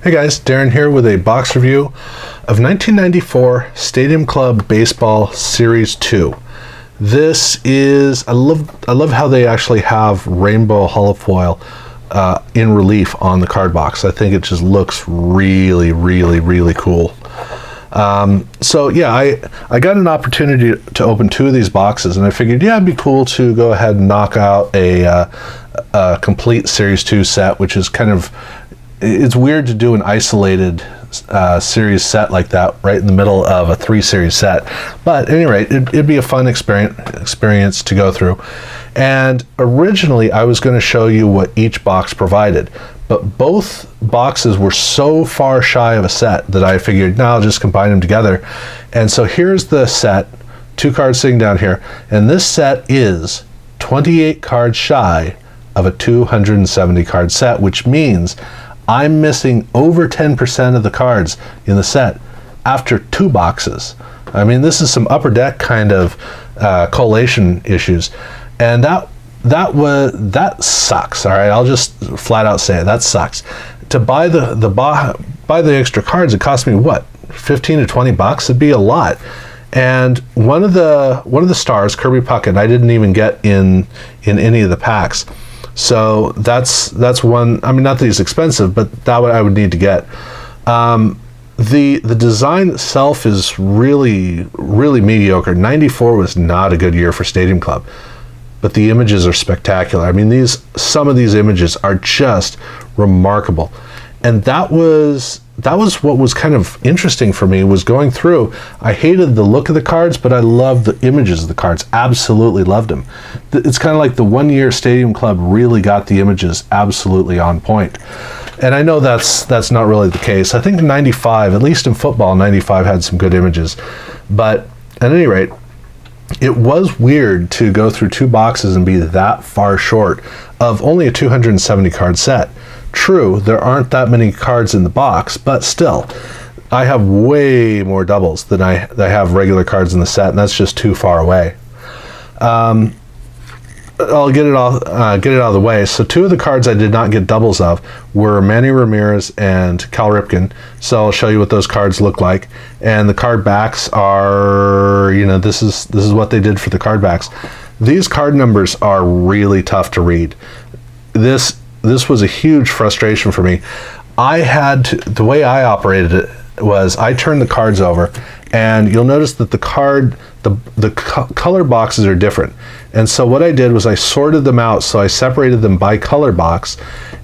Hey guys, Darren here with a box review of 1994 Stadium Club Baseball Series 2. This is, I love how they actually have rainbow holofoil in relief on the card box. I think it just looks really, really, really cool. So yeah, I got an opportunity to open two of these boxes, and I figured, yeah, it'd be cool to go ahead and knock out a complete Series 2 set, which is kind of, it's weird to do an isolated series set like that right in the middle of a 3-series set. But at any rate, it'd be a fun experience to go through. And originally, I was going to show you what each box provided. But both boxes were so far shy of a set that I figured, no, I'll just combine them together. And so here's the set, 2 cards sitting down here. And this set is 28 cards shy of a 270 card set, which means I'm missing over 10% of the cards in the set after 2 boxes. I mean, this is some upper deck kind of collation issues, and that sucks. All right, I'll just flat out say it. That sucks. To buy the extra cards, it cost me what, 15 to 20 bucks? It'd be a lot. And one of the stars, Kirby Puckett, I didn't even get in any of the packs. So that's one. I mean, not that he's expensive, but that I would need to get. The design itself is really, really mediocre. 94 was not a good year for Stadium Club, but the images are spectacular. I mean, some of these images are just remarkable, and that was what was kind of interesting for me, was going through. I hated the look of the cards, but I loved the images of the cards. Absolutely loved them. It's kind of like the 1 year Stadium Club really got the images absolutely on point. And I know that's not really the case. I think in 95, at least in football, 95 had some good images. But at any rate, it was weird to go through 2 boxes and be that far short of only a 270 card set. True, there aren't that many cards in the box, but still, I have way more doubles than I have regular cards in the set, and that's just too far away. I'll get it out of the way. So 2 of the cards I did not get doubles of were Manny Ramirez and Cal Ripken. So I'll show you what those cards look like. And the card backs are, this is what they did for the card backs. These card numbers are really tough to read. This was a huge frustration for me. The way I operated it was I turned the cards over, and you'll notice that the color boxes are different. And so what I did was I sorted them out. So I separated them by color box,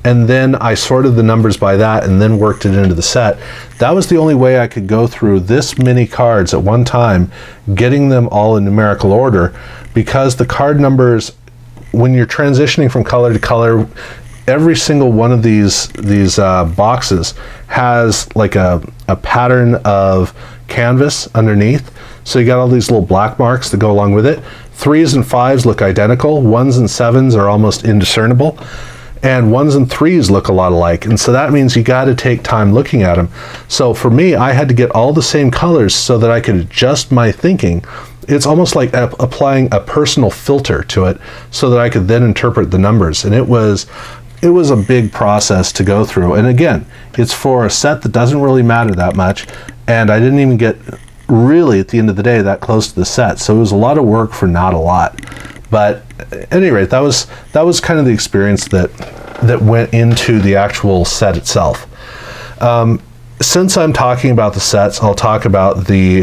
and then I sorted the numbers by that, and then worked it into the set. That was the only way I could go through this many cards at one time, getting them all in numerical order, because the card numbers, when you're transitioning from color to color, every single one of these boxes has like a pattern of canvas underneath. So you got all these little black marks that go along with it. 3s and 5s look identical. 1s and 7s are almost indiscernible. And 1s and 3s look a lot alike. And so that means you got to take time looking at them. So for me, I had to get all the same colors so that I could adjust my thinking. It's almost like applying a personal filter to it so that I could then interpret the numbers. And it was a big process to go through. And again, it's for a set that doesn't really matter that much. And I didn't even get, really, at the end of the day, that close to the set. So it was a lot of work for not a lot. But at any rate, that was kind of the experience that went into the actual set itself. Since I'm talking about the sets, I'll talk about the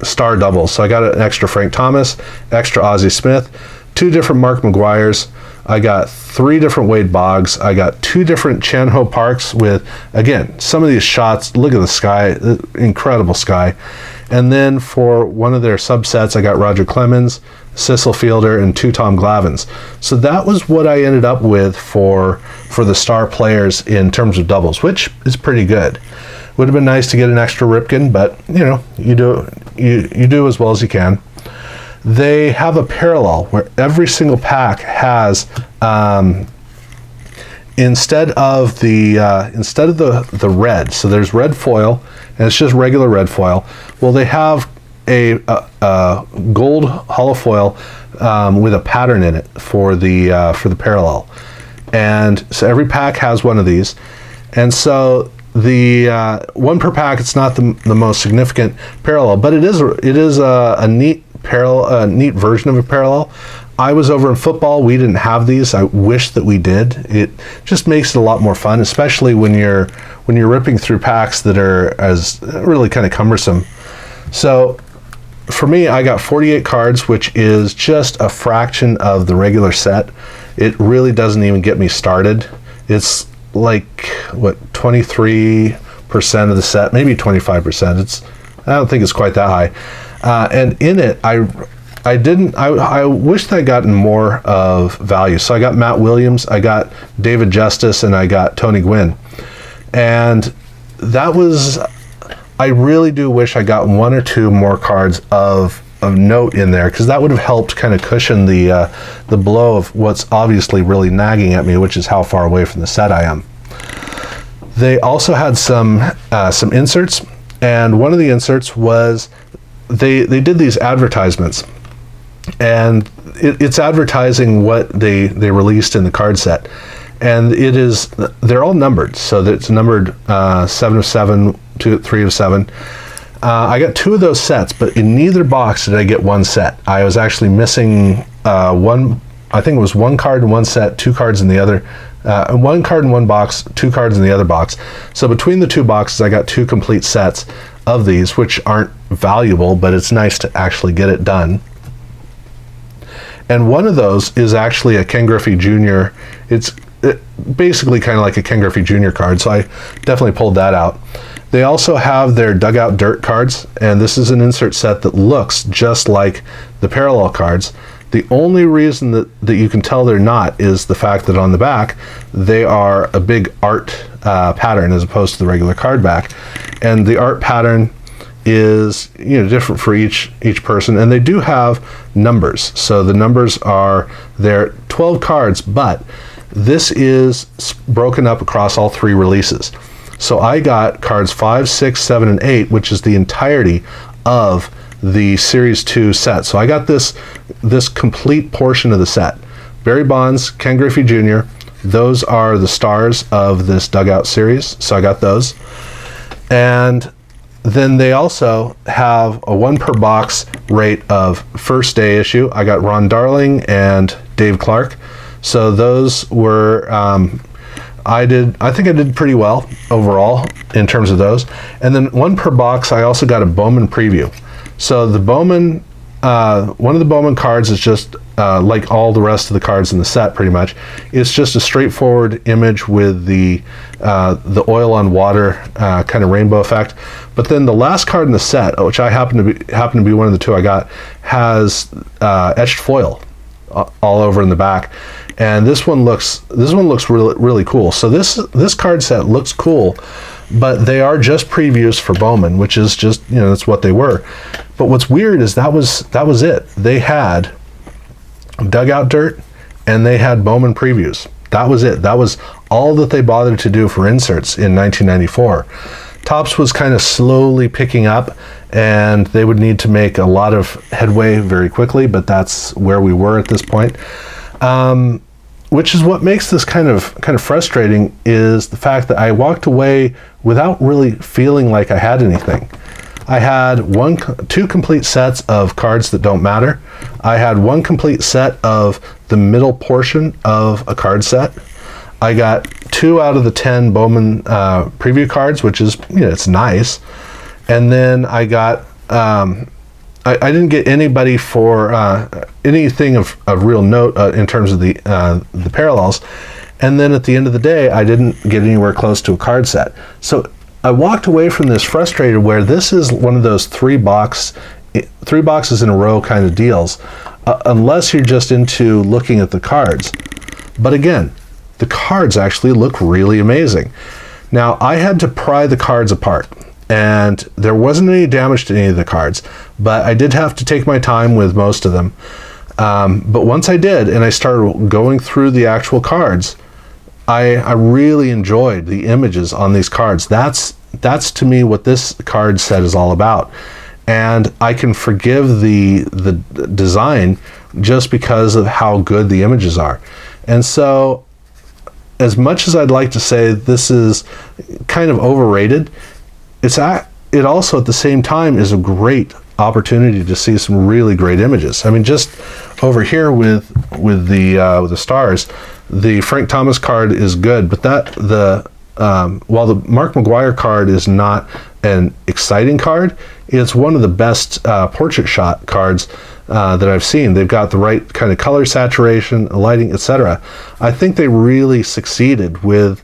star doubles. So I got an extra Frank Thomas, extra Ozzie Smith, 2 different Mark McGuires. I got 3 different Wade Boggs. I got 2 different Chan Ho Parks with, again, some of these shots. Look at the sky, incredible sky. And then for one of their subsets, I got Roger Clemens, Cecil Fielder, and 2 Tom Glavines. So that was what I ended up with for the star players in terms of doubles, which is pretty good. Would have been nice to get an extra Ripken, but you do as well as you can. They have a parallel where every single pack has instead of the red, so there's red foil and it's just regular red foil. Well, they have a gold holofoil with a pattern in it for the parallel. And so every pack has one of these. And so the one per pack, it's not the most significant parallel, but it is a neat parallel, a neat version of a parallel. I was over in football. We didn't have these. I wish that we did. It just makes it a lot more fun, especially when you're ripping through packs that are as really kind of cumbersome. So for me, I got 48 cards, which is just a fraction of the regular set. It really doesn't even get me started. It's like, what, 23% of the set, maybe 25%. I don't think it's quite that high. And in it, I wish that I'd gotten more of value. So I got Matt Williams, I got David Justice, and I got Tony Gwynn. And that was, I really do wish I got one or two more cards of note in there, because that would have helped kind of cushion the blow of what's obviously really nagging at me, which is how far away from the set I am. They also had some inserts, and one of the inserts was they did these advertisements, and it's advertising what they released in the card set, and they're all numbered, so that it's numbered 7 of 7 to 3 of 7. I got 2 of those sets, but in neither box did I get one set. I was actually missing one. I think it was 1 card in one set, 2 cards in the other. 1 card in one box, 2 cards in the other box. So between the 2 boxes, I got 2 complete sets of these, which aren't valuable, but it's nice to actually get it done. And one of those is actually a Ken Griffey Jr. It's basically kind of like a Ken Griffey Jr. card, so I definitely pulled that out. They also have their Dugout Dirt cards, and this is an insert set that looks just like the parallel cards. The only reason that you can tell they're not is the fact that on the back they are a big art pattern as opposed to the regular card back, and the art pattern is different for each person, and they do have numbers. So the numbers are there, 12 cards, but this is broken up across all 3 releases. So I got cards 5, 6, 7, and 8, which is the entirety of the Series 2 set. So I got this complete portion of the set. Barry Bonds, Ken Griffey Jr., those are the stars of this Dugout series, so I got those. And then they also have a 1 per box rate of first day issue. I got Ron Darling and Dave Clark. So those were, I think I did pretty well overall in terms of those. And then 1 per box, I also got a Bowman preview. So the Bowman, one of the Bowman cards is just like all the rest of the cards in the set, pretty much. It's just a straightforward image with the oil on water kind of rainbow effect. But then the last card in the set, which I happen to be one of the 2 I got, has etched foil all over in the back. And this one looks really, really cool. So this card set looks cool, but they are just previews for Bowman, which is just, that's what they were. But what's weird is that was it. They had Dugout Dirt and they had Bowman previews. That was it. That was all that they bothered to do for inserts in 1994. Topps was kind of slowly picking up, and they would need to make a lot of headway very quickly, but that's where we were at this point. Which is what makes this kind of frustrating, is the fact that I walked away without really feeling like I had anything. I had 2 complete sets of cards that don't matter. I had 1 complete set of the middle portion of a card set. I got 2 out of the 10 Bowman preview cards, which is, it's nice. And then I got, I didn't get anybody for anything of real note in terms of the parallels. And then at the end of the day, I didn't get anywhere close to a card set. So I walked away from this frustrated, where this is one of those 3 boxes in a row kind of deals, unless you're just into looking at the cards. But again, the cards actually look really amazing. Now, I had to pry the cards apart, and there wasn't any damage to any of the cards, but I did have to take my time with most of them. But once I did, and I started going through the actual cards, I really enjoyed the images on these cards. That's to me what this card set is all about. And I can forgive the design just because of how good the images are. And so as much as I'd like to say this is kind of overrated, it also at the same time is a great opportunity to see some really great images. I mean, just over here with the stars, the Frank Thomas card is good, but while the Mark McGuire card is not an exciting card, it's one of the best portrait shot cards that I've seen. They've got the right kind of color saturation, lighting, etc. I think they really succeeded with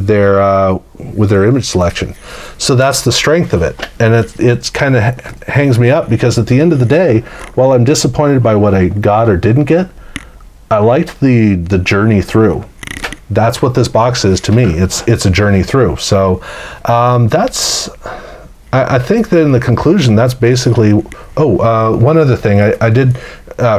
their image selection. So that's the strength of it, and it's kind of hangs me up, because at the end of the day, while I'm disappointed by what I got or didn't get, I liked the journey through. That's what this box is to me. It's a journey through. So I think that in the conclusion, that's basically. One other thing, I did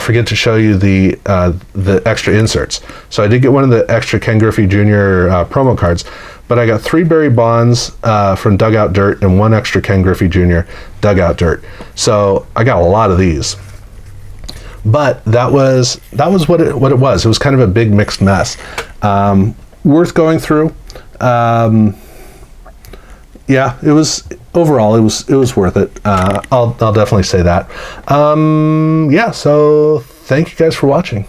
forget to show you the extra inserts. So I did get one of the extra Ken Griffey Jr. Promo cards, but I got 3 Barry Bonds from Dugout Dirt and 1 extra Ken Griffey Jr. Dugout Dirt. So I got a lot of these. But that was what it was. It was kind of a big mixed mess. Worth going through. Yeah, it was overall. It was worth it. I'll definitely say that. Yeah. So thank you guys for watching.